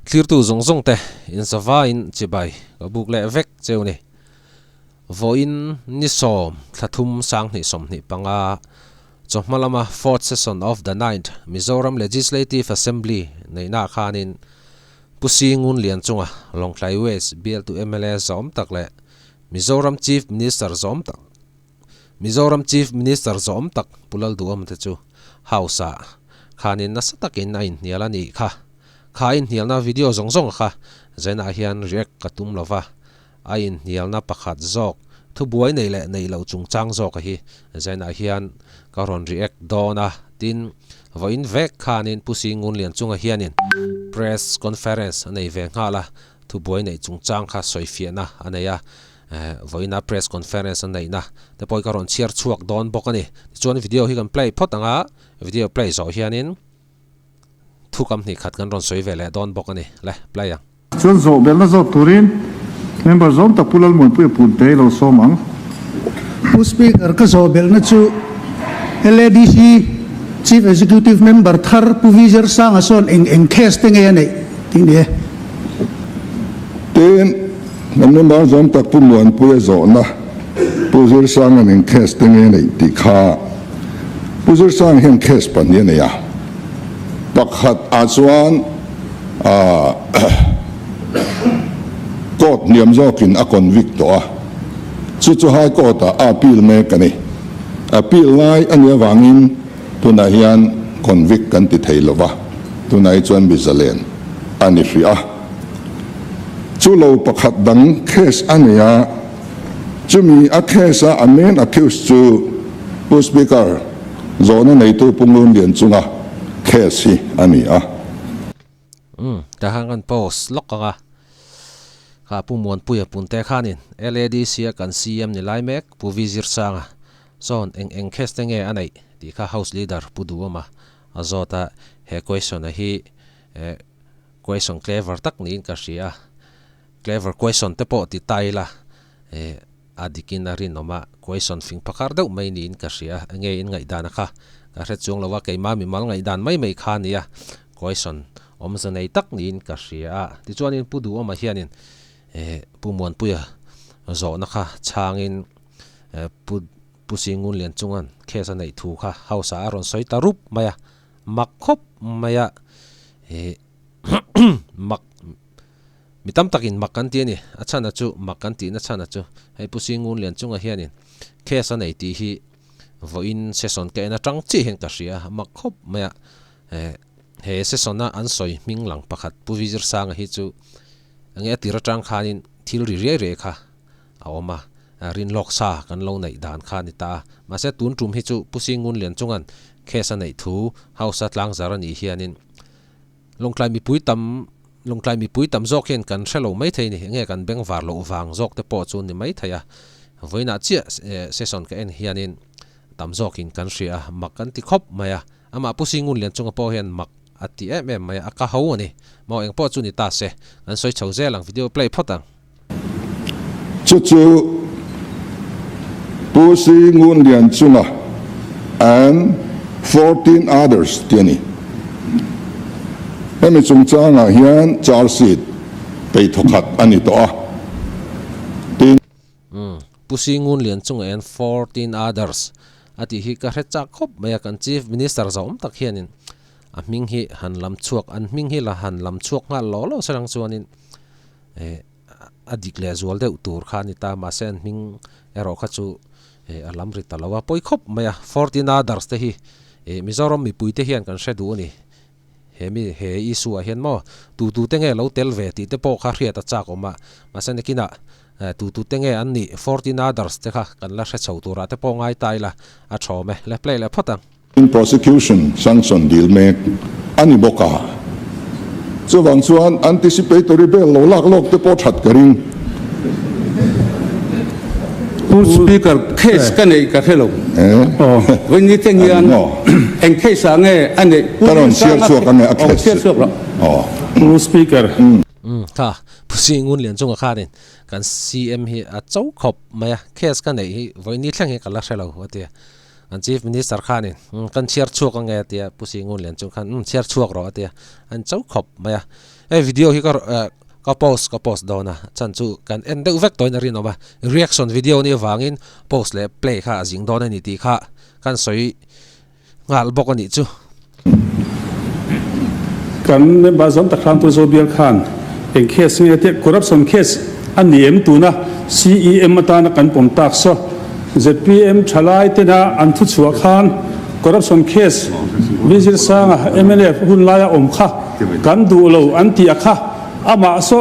clear tu zong te in sava in chibai ka buk le vek cheu ni voin ni som thathum sang ni som ni panga chohmalama fourth session of the 9th Mizoram Legislative Assembly neina khanin pusi Ngunlianchunga Longlai West bill to MLA zom tak le Mizoram Chief Minister zom tak pulal duam te chu hausa khanin nasatakin nain nialani kha in nialna video zong kha zena hian react katum lova ain nialna pakhat zok thu buai nei le nei lo chungchang zok hi zena hian karon react dona tin voin vek khanin pusi Ngunlianchunga hianin press conference nei ve ngala thu buai nei chungchang kha soifiana aneya voina press conference nei na te poi karon chiar chuak don bokani chuan video hi kan play photanga video play zo hianin thu kam ni khat kan ron soi vele don bokani le play ang chuan zo bel na zo turin member zom ta pulal mun pu pun te lo somang who speaker ka zo bel na chu LADC chief executive member thar provisor sang ason eng case te nge nei ting ni ten namne ba zom tak pu muan pu zo na provisor sang an eng case te nge nei ti kha provisor sang hen case pan ni ne ya pakhat achuan court niam zokin a convict to a chu high court a appeal me kani appeal lai ania wangin tuna hian convict kan ti theilova tunai chuan bizalen ani fria chu lo pakhat dang case ania chumi a case a main accused chu speaker zona nei tu Ngunlianchunga case ani a ta hangan post lokanga kha pumuan puya punte khanin LADC kan CM ni laimek puvizir sanga zon eng khestenge anai ti kha house leader puduama azota he question hi question clever tak ni ka ria clever question te po ti taila adikin na rin noma question fing pakar deuh mai ni in ka ria nge in ngai dana kha ka hre chung lawa ke ma mi mal ngai dan mai khania question omzanei tak ni in ka ria ti chuanin puduama hianin pumuan puya zo na kha changin pusi Ngunlianchungan khesa nei thu kha hausa aron soi tarup maya makhop maya mak mitam takin makan ti ni achana chu makan ti na chana chu hei pusi Ngunlianchunga hianin khesa nei ti hi voin session ke na tang chi hen ka ria makhop maya he session na an soi minglang pakhat puvizir sang hi chu ange tira tang khanin thil ri re kha awma rin loksa kan lo nei dan kha ni ta ma se tun tum hi chu pusi Ngunlianchungan khesa nei thu hausa tlang zarani hianin longklai mi puitam zok hen kan hrelo mai thei ni nge kan beng var lo wang zok te po chun ni mai thaya voina chia session ka en hianin tam zokin kan ria makan ti khop maya ama pusi Ngunlianchunga po hen mak ati maya aka ho ni mo eng po chu ni ta se an soi chho zelang video play photang chu pusi Ngunlianchunga and 14 others tiani hemi chungchanga hian charge sheet pei thokhat ani to a tin pusi Ngunlianchunga and 14 others ati hi ka hrecha khop maya kan chief minister zom tak hianin a ming hi han lam chuak an ming hi la han lam chuak nga lo sarang chuanin adik le zual de tur khani ta ma sen ming ero kha chu alam ri talawa poi khop maya 14 others te hi Mizoram mi puite hian kan hredu ani he isu a hian mo tu te nge lo tel ve ti te po kha hria ta cha ko ma sen kina tu te nge an ni 14 others te kha kan la hre chho tura te po ngai taila a thome le play le photang in prosecution sanction deal me ani boka so wang chuan anticipatory bail lo lak lok te po that karing speaker case ka nei ka hello when you think yan en case ange ane taron share chuak ane a case share chuak speaker ka pusi Ngunlianchunga khanin kan CM hi a chau khop maya case ka nei hi voini thlang hi kala hrelo ate an chief minister khanin kan share chuak ange ate pusi Ngunlianchunga khan share chuak ro ate an chau khop maya video hi ka post dona chan chu kan en deuh vek toin rin oma reaction video ni wangin post le play kha jing dona ni ti kha kan soi ngal bok ani chu kan member zom tak khang tu zo bial khan en case ni te corruption case aniem tu na CEM ta na kan pom tak so ZPM thalai te na an thu chuwa khan corruption case visit sanga MLA hun laya om kha kan du lo an ti kha ama so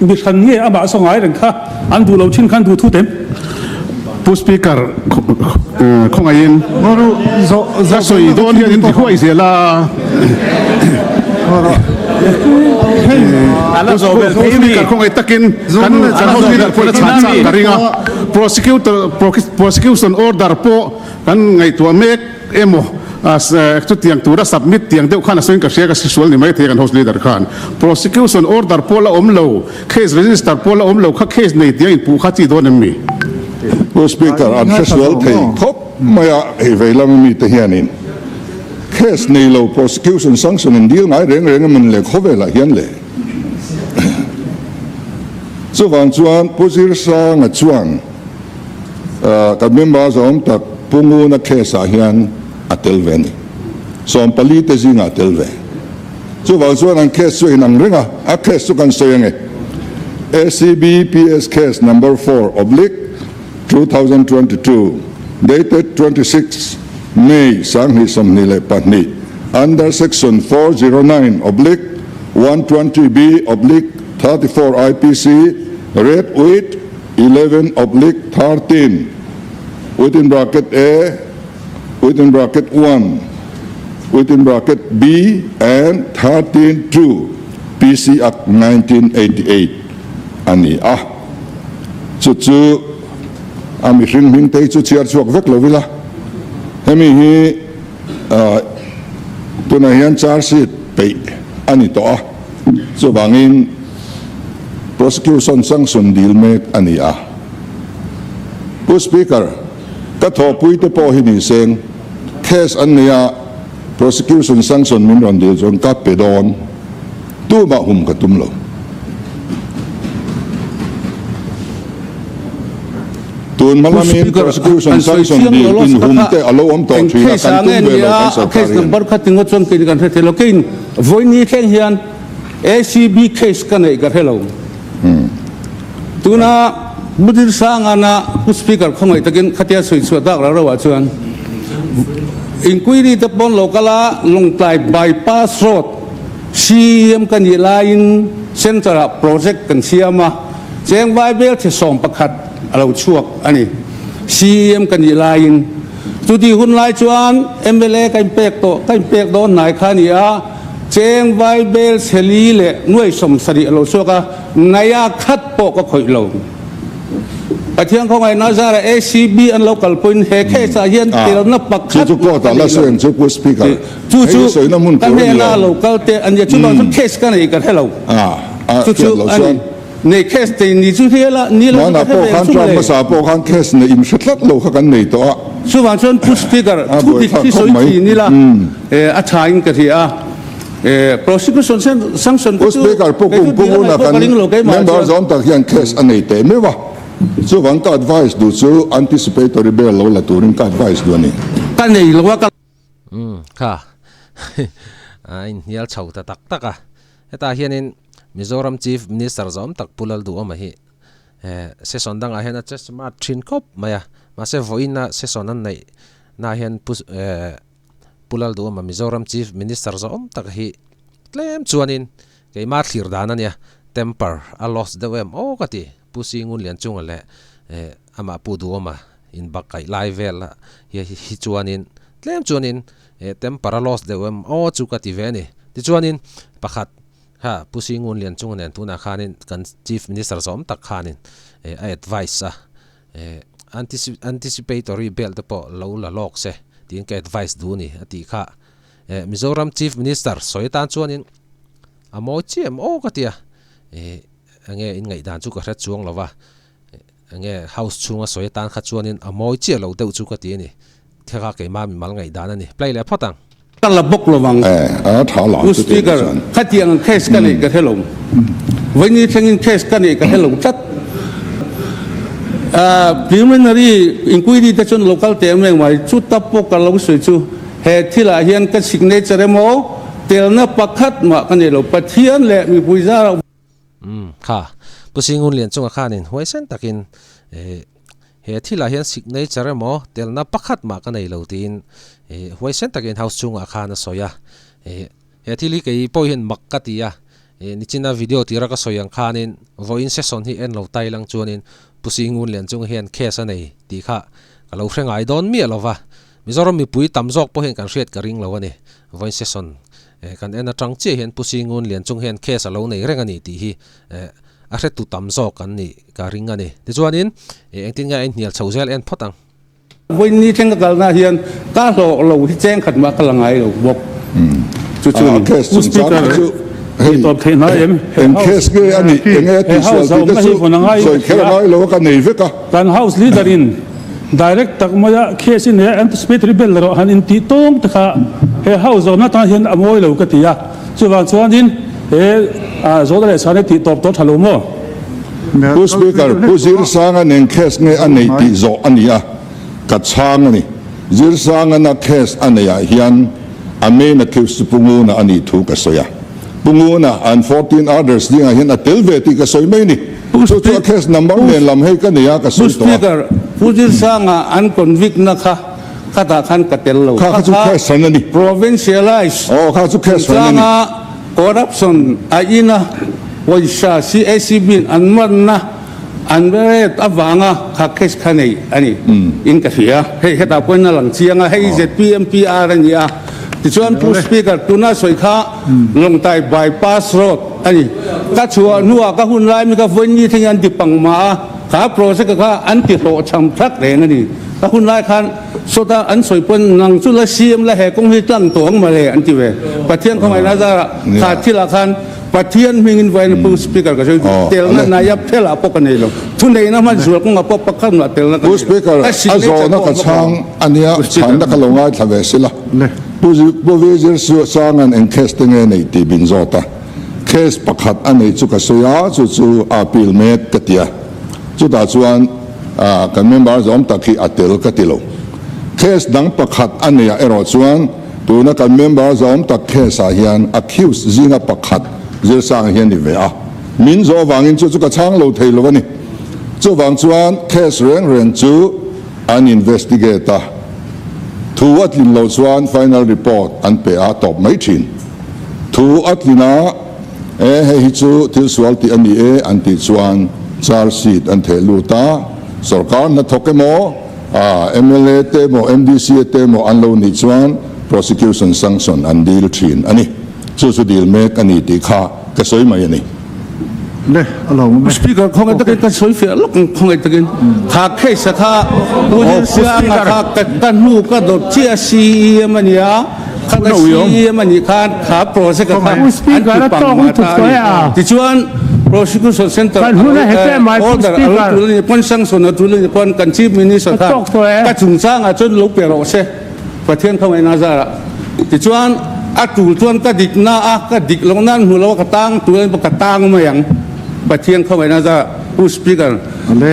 bi khan nge ama so ngai ren kha an du lo thin khan du thu tem pu speaker khong ayin Ngoro zo za soi don hian in ti khoi zela ala zo bel speaker khong ai takin kan house leader ko cha cha karinga prosecution order po kan ngai tua mek emo as tu tiang tura submit tiang deuh khana soin ka share ka sexual ni mai the kan house leader khan prosecution order pola omlo case register pola omlo kha case nei tiang in pu kha chi don mi Speaker an sexual thei khop maya he veilam mi te hianin case nei lo prosecution sanction in deal ngai reng man le khovela hian le chuan pusir sa nga chuan ka member zom tak pungu na case a hian atel veni som pali te zinga atel ve chuan an case in ang renga a case su kan soyenge ACB PS case number 4/2022 dated 26 May Sanghi Somnile Patni under section 409/120B/34 IPC read with 11/13 within bracket A within bracket 1 within bracket B and 13/2 PC Act 1988 ani chu ami hring te chu chiar chuak vek lo vila hemi hi tuna hian charge sheet pe ani to chu bangin prosecution sanction deal mek ani speaker ka tho pui te po hi ni seng case ania prosecution sanction min ron deal zon ka pedon tu ba hum ka tum lo tun malamin prosecution sanction deal in humte alo om to thina kan tum be lo kan sa case number khatingo chon kin kan the lo kin voini theng hian ACB case kan ei ka hello tuna budir sanga na speaker khomai takin khatia sui chu dak la rawa chuan inquiry te pon lokala longtlai bypass road CM kan i line central project kan siama cheng vai bel the som pakhat alo chuak ani CM kan i line tudi hun lai chuan MLA kan pek do nai khania cheng vai bel seli le nuai som sari alo chuaka naya khat po ko khoi lo athiang khong ai na zara ACB an local point he khe sa hian tel na pakhat chu ko ta la sen chu speaker chu soi na mun kan he na local te an ya chu don case kan ei ka hello chu ani nei case te ni chu hela ni lo na po khan tram ma sa po khan case ne im hlatlat lo kha kan nei to chu wan chon speaker thu di thi soi thi ni la a thain ka thi prosecution sanction speaker po na kan member zom tak hian case anei te me wa chu wang ka advice du chu anticipatory bail lo la turin ka advice du ani kan nei lo ka kha in hial chho ta tak a heta hianin Mizoram Chief Minister zom tak pulal du oma hi session dang a hian a just ma thin kop maya ma se voina session an nei na hian pulal du oma Mizoram Chief Minister zom tak hi tlem chuanin ke ma thlir dan ania temper a loss the wem o kati pusi Ngunlianchunga le ama pu du oma in bakai live vel hi chuanin tlem chuanin temper a loss the wem o chu kati ve ni ti chuanin pakhat pusi Ngunlianchunga nen tuna khanin kan Chief Minister zom tak khanin advice anticipatory bail te po lo la lok se tin ke advice du ni ati kha Mizoram Chief Minister soitan chuanin amo chem o katia ange in ngai dan chu ka hrat chuang lova ange house chunga soitan kha chuanin amo che lo deuh chu ka ti ni thega ke ma mi mal ngai dan ani play le phatang kan la bok lo wang tha la speaker khatiang case kan ei ka hello với như thằng case cái này cái hello chất preliminary inquiry ta chun local tem này mà chút tập bộ cái lâu sửa chu hệ thì là hiện cái signature mo tel na pakhat mà cái này là phát hiện lệ mi bùi ra kha pusi Ngunlianchunga kha nin huai sen takin he thila hian signature mo telna pakhat ma ka nei lo tin huai sen takin house chunga kha na soya he thili kei poi hin makkatia ni china video tira ka soyang khanin voin session hi en lo tai lang chuanin pusi Ngunlianchunga hian case anei ti kha ka lo hrengai don mi lova mizoram mi pui tamjok po hen kan hriat ka ring lo ani voin session kan en atang che hian pusi Ngunlianchunga hian case alo nei reng ani ti hi a hret tu tamjok kan ni ka ring ani ti chuanin engtin nga en hnial chhozel en photang với như thằng cái na hiện ta lo hi cheng khat ma ka langai lo bok chu case chun cha chu Top ten na em case ge ani enge ti so ti so khela ngai lo ka nei ve ka kan house leader in direct tak maya case in anticipatory bill ro han in ti tong ta he house na ta hian amoi lo ka ti ya chuan in he zo da sa ne ti top to thalo mo pu speaker pu zir sanga nen case nge anei ti zo ania ka chang ani zir sanga na case ania hian ame na case pungu na ani thu ka soya pungu na and 14 others dinga hian atel ve ti ka soi mai ni so to case number len lam hei ka nia ka soi to speaker pujil sanga an convict na kha khata khan katel lo kha chu case sanani provincialize kha chu case sanani sanga corruption aina waisha CACB anman na anberet awanga kha case khanei ani in ka hia hei heta point na lang chianga hei ZPMPR ania ti chuan pu speaker tuna soi kha longtai bypass road ani ka chua nuwa ka hun lai mi ka voin ni thengan ti pangma kha project kha an ti ho cham thak reng ani ka hun lai khan so ta an soi pon nang chu la CM la he kong hi tlang tong ma le an ti ve pathian khomai na za kha thila khan pathian mingin vai na pu speaker ka joi tel na yap thela pok ani lo thunei na man zual ko ngapok pakhan na tel na pu speaker azo na ka chang ania chan da ka longai thave sila pu vizir su sangan en case tenge nei ti bin zota case pakhat anei chu ka soya chu appeal me katia chu da chuan kan member zom takhi atel katilo case dang pakhat ania ero chuan tuna kan member zom tak case a hian accused zinga pakhat zir sang hian ni ve a min zo wangin chu ka chang lo theilo ani chu wang chuan case reng chu an investigator thu atlin lo chuan final report an pe a top mai thin thu atlina hi chu thil sual ti ani an ti chuan charge sheet an thelu ta sarkar na thokemo MLA te mo MDC te mo an lo ni chuan prosecution sanction an deal thin ani chu deal mek ani ti kha ka soi mai ani le alo mo speaker khong ta ka soi fe lok khong ta kin kha khai sa kha pujil siang kha ka nu ka do chia CM ania kha ka CM ani khan kha project kha speaker na tong tu soya ti chuan prosecution center kan huna hete mai speaker tulin pon sanction na tulin pon kan chief minister kha ka chung sang a chun lo pe ro se pathian khomai na za ti chuan a tul chuan ka dik na a ka dik long nan hu lo ka tang tulin ka tang ma yang pathian khomai na za pu speaker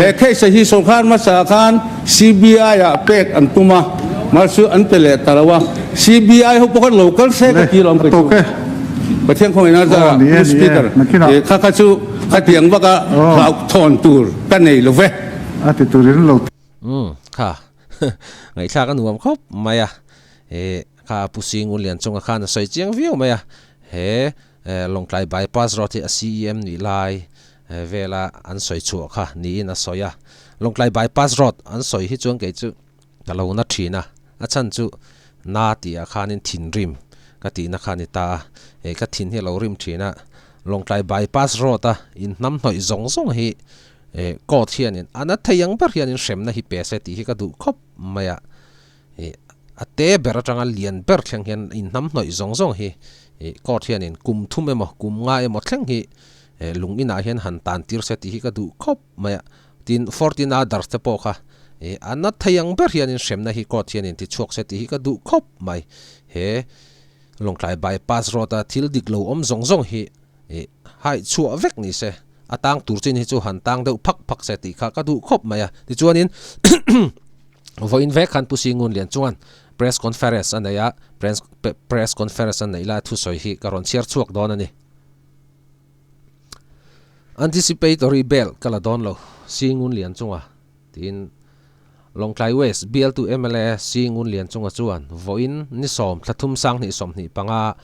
he case hi so khan ma sa khan CBI a pek an tuma mar su an pele tarawa CBI ho pokon local se ka ti lom ka chu pathian khomai na za pu speaker kha kha chu kha tiang ba ka lau thon tur ka nei lo ve a ti turin lo kha ngai thla kan nuam khop maya kha pusi Ngunlianchunga kha na soi chiang view maya he longklai bypass road a CEM ni lai vela an soi chu kha ni na soya longklai bypass road an soi hi chuang ke chu kalo na thina a chan chu na ti a khanin thin rim ka ti na khani ta ka thin hi lo rim thina longklai bypass road a in nam hnoi zong hi court hianin ana thayang bar hianin hremna hi pese ti hi ka du khop maya ate ber atanga lian ber thleng hian in nam hnoi zong hi court hianin kum thum emo kum nga emo thleng hi lungina hian han tan tir se ti hi ka du khop maya tin 14 adar te po kha ana thayang ber hianin hremna hi court hianin ti chuak se ti hi ka du khop mai he longklai bypass road a thil dik lo om zong hi hai chua vek ni se atang turchin hi chu han tang deuh phak se ti kha ka du khop maya ti chuanin voin vek han pusi Ngunlianchungan press conference anaya press conference an neila thu soi hi karon chiar chuak don ani anticipatory bail kala don lo si Ngunlianchunga tin Longklai West bill to MLA si Ngunlianchunga chuan voin ni som thlathum sang ni som ni panga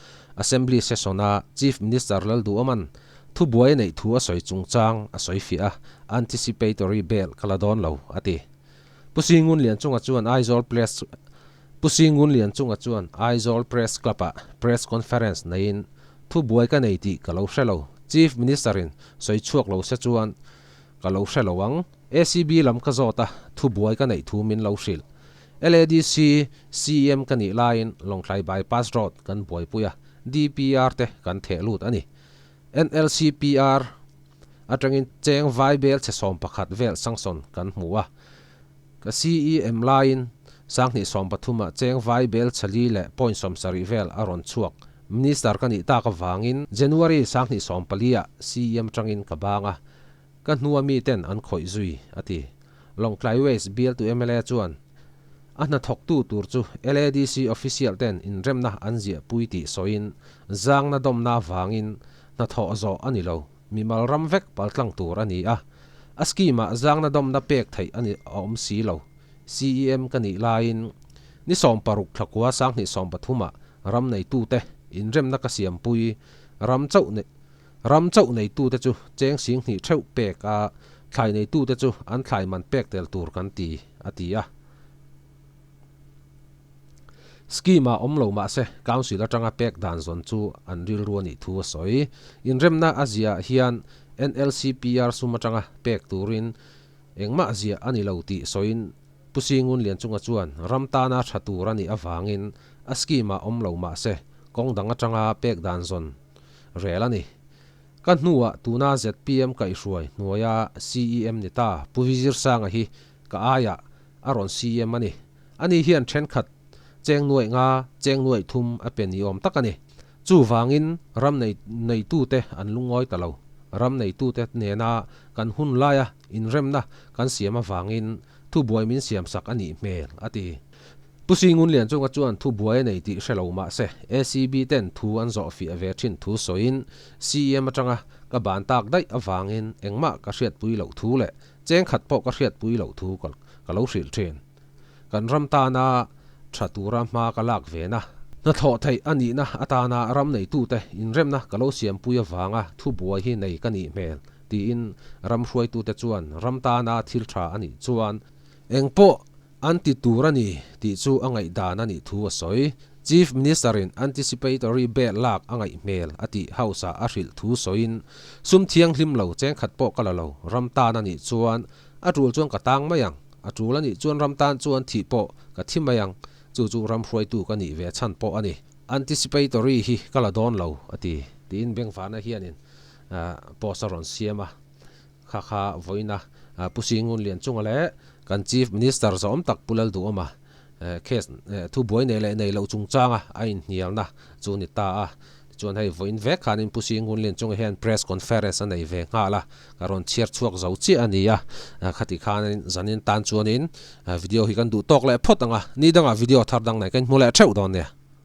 assembly sessiona chief minister lal du aman thu buai nei thu a soi chungchang a soi fi a anticipatory bail kala don lo ati pusi Ngunlianchunga chuan Aizawl Press Club a press conference nain thu buai ka nei ti kalo hrelo chief minister in soi chuak lo se chuan kalo hrelowang ACB lam ka zota thu buai ka nei thu min lo hril LADC CM ka ni line Longklai bypass road kan buai puya DPR te kan the lut ani NLCPR atangin cheng vai bel che som pakhat vel sangson kan hmuwa ka CEM line sang ni som pathuma cheng vai bel chali le point som sari vel aron chuak minister kan i ta ka wangin January sang ni som palia CEM tangin ka banga kan nuwa mi ten an khoi zui ati Longklai West bill to MLA chuan ana thok tu tur chu LADC official ten in remna anzia puiti soin zang na dom na wangin na tho zo ani lo mimal ram vek paltlang tur ani a askima zang na dom na pek thai ani om si lo CEM kani lain ni som paruk thlakwa sang ni som pathuma ram nei tu te in remna ka siam pui ram chau nei tu te chu cheng sing ni theu pek a thlai nei tu te chu an thlai man pek tel tur kan ti atia schema omlo ma se council atanga pek dan zon chu an ril ruani thu soi in remna azia hian NLCPR sumatanga pek turin engma azia ani lo ti soin pusi Ngunlianchunga chuan ramtana thaturani awangin a schema omlo ma se kongdang atanga pek dan zon relani kan nuwa tuna ZPM kai hruai nuaya CEM ni ta puvizir sanga hi ka aya aron CEM ani hian then khat cheng nuai thum a pen yom takani chu wangin ram nei tu te an lungoi talo ram nei tu te nena kan hun laya in remna kan siama wangin thu buai min siam sak ani mel ati pusi Ngunlianchunga chuan thu buai nei ti hrelo ma se ACB ten thu an zo fi ave thin thu soin CM atanga ka ban tak dai awangin engma ka hriat pui lo thu le cheng khat po ka hriat pui lo thu ka lo hril thren kan ram ta na thatura ma ka lak ve na tho thai ani na atana ram nei tu te in remna ka lo siam pui awanga thu buai hi nei ka ni mel ti in ram hruai tu te chuan ram ta na thil tha ani chuan engpo anti turani ti chu angai dan ani thu soi chief minister in anticipatory bail lak angai mel ati hausa a hril thu soin sum thiang hlim lo cheng khat po kala lo ram ta na ni chuan atul chuan ka tang mayang atul ani chuan ram tan chuan thi po ka thim mayang chu ram hruai tu ka ni ve chan po ani anticipatory hi kala don lo ati tin beng fana hianin posaron siama kha voina pusi Ngunlianchunga le kan chief minister zom tak pulal du ama case thu boy nei lo chungchanga ain hialna chu ni ta a chuan hei voin vek khanin pusi Ngunlianchunga hian press conference anei ve ngala karon chiar chuak zo chi ania khati khanin zanin tan chuanin video hi kan du tok le photanga ni danga video thar dang nai kan mula theu don ne